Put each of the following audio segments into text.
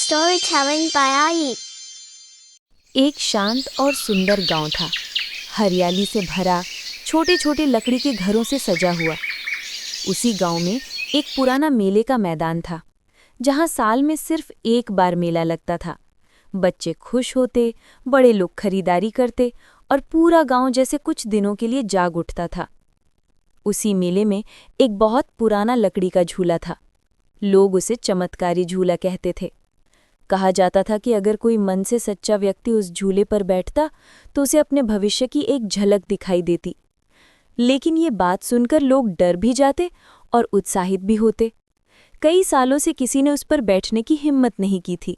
Storytelling by Ai। एक शांत और सुंदर गांव था, हरियाली से भरा, छोटे छोटे लकड़ी के घरों से सजा हुआ। उसी गांव में एक पुराना मेले का मैदान था, जहां साल में सिर्फ एक बार मेला लगता था। बच्चे खुश होते, बड़े लोग खरीदारी करते और पूरा गांव जैसे कुछ दिनों के लिए जाग उठता था। उसी मेले में एक बहुत पुराना लकड़ी का झूला था। लोग उसे चमत्कारी झूला कहते थे। कहा जाता था कि अगर कोई मन से सच्चा व्यक्ति उस झूले पर बैठता तो उसे अपने भविष्य की एक झलक दिखाई देती। लेकिन ये बात सुनकर लोग डर भी जाते और उत्साहित भी होते। कई सालों से किसी ने उस पर बैठने की हिम्मत नहीं की थी।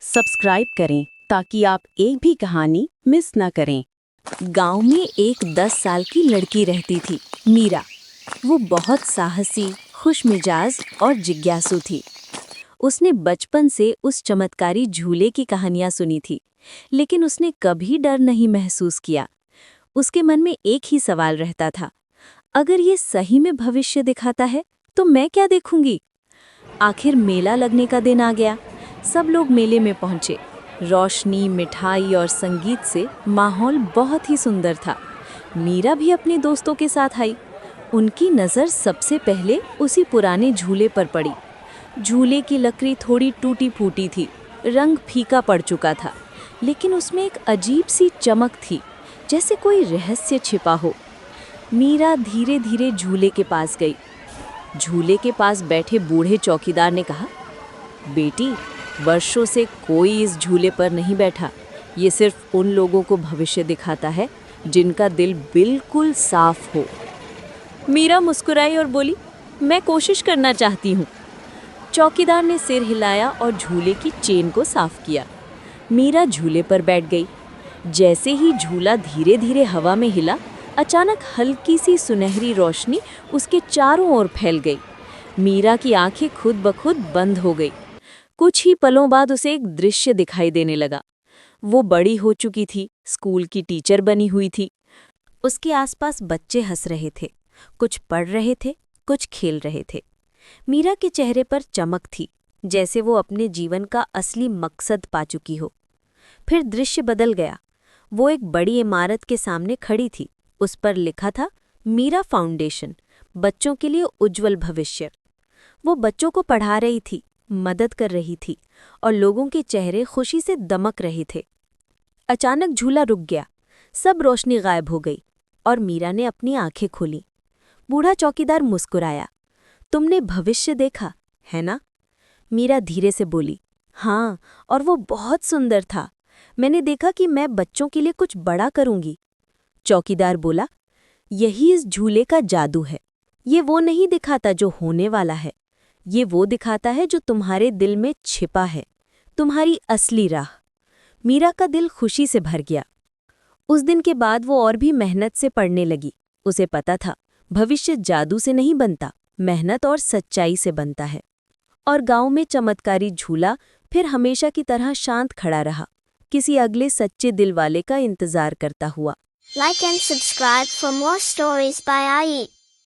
सब्सक्राइब करें ताकि आप एक भी कहानी मिस न करें। गांव में एक 10 साल की लड़की रहती थी, मीरा। वो बहुत साहसी, खुशमिजाज और जिज्ञासु थी। उसने बचपन से उस चमत्कारी झूले की कहानियां सुनी थी, लेकिन उसने कभी डर नहीं महसूस किया। उसके मन में एक ही सवाल रहता था, अगर ये सही में भविष्य दिखाता है तो मैं क्या देखूंगी। आखिर मेला लगने का दिन आ गया। सब लोग मेले में पहुंचे। रोशनी, मिठाई और संगीत से माहौल बहुत ही सुंदर था। मीरा भी अपने दोस्तों के साथ आई। उनकी नज़र सबसे पहले उसी पुराने झूले पर पड़ी। झूले की लकड़ी थोड़ी टूटी फूटी थी, रंग फीका पड़ चुका था, लेकिन उसमें एक अजीब सी चमक थी, जैसे कोई रहस्य छिपा हो। मीरा धीरे धीरे झूले के पास गई। झूले के पास बैठे बूढ़े चौकीदार ने कहा, बेटी, वर्षों से कोई इस झूले पर नहीं बैठा। ये सिर्फ उन लोगों को भविष्य दिखाता है जिनका दिल बिल्कुल साफ हो। मीरा मुस्कुराई और बोली, मैं कोशिश करना चाहती हूँ। चौकीदार ने सिर हिलाया और झूले की चेन को साफ किया। मीरा झूले पर बैठ गई। जैसे ही झूला धीरे धीरे हवा में हिला, अचानक हल्की सी सुनहरी रोशनी उसके चारों ओर फैल गई। मीरा की आंखें खुद ब खुद बंद हो गई। कुछ ही पलों बाद उसे एक दृश्य दिखाई देने लगा। वो बड़ी हो चुकी थी, स्कूल की टीचर बनी हुई थी। उसके आसपास बच्चे हंस रहे थे, कुछ पढ़ रहे थे, कुछ खेल रहे थे। मीरा के चेहरे पर चमक थी, जैसे वो अपने जीवन का असली मकसद पा चुकी हो। फिर दृश्य बदल गया। वो एक बड़ी इमारत के सामने खड़ी थी। उस पर लिखा था, मीरा फाउंडेशन, बच्चों के लिए उज्जवल भविष्य। वो बच्चों को पढ़ा रही थी, मदद कर रही थी और लोगों के चेहरे खुशी से दमक रहे थे। अचानक झूला रुक गया, सब रोशनी गायब हो गई और मीरा ने अपनी आंखें खोली। बूढ़ा चौकीदार मुस्कुराया, तुमने भविष्य देखा, है ना? मीरा धीरे से बोली, हाँ, और वो बहुत सुंदर था। मैंने देखा कि मैं बच्चों के लिए कुछ बड़ा करूंगी। चौकीदार बोला, यही इस झूले का जादू है। ये वो नहीं दिखाता जो होने वाला है, ये वो दिखाता है जो तुम्हारे दिल में छिपा है, तुम्हारी असली राह। मीरा का दिल खुशी से भर गया। उस दिन के बाद वो और भी मेहनत से पढ़ने लगी। उसे पता था, भविष्य जादू से नहीं बनता, मेहनत और सच्चाई से बनता है। और गांव में चमत्कारी झूला फिर हमेशा की तरह शांत खड़ा रहा, किसी अगले सच्चे दिल वाले का इंतजार करता हुआ। Like and subscribe for more stories by Ai।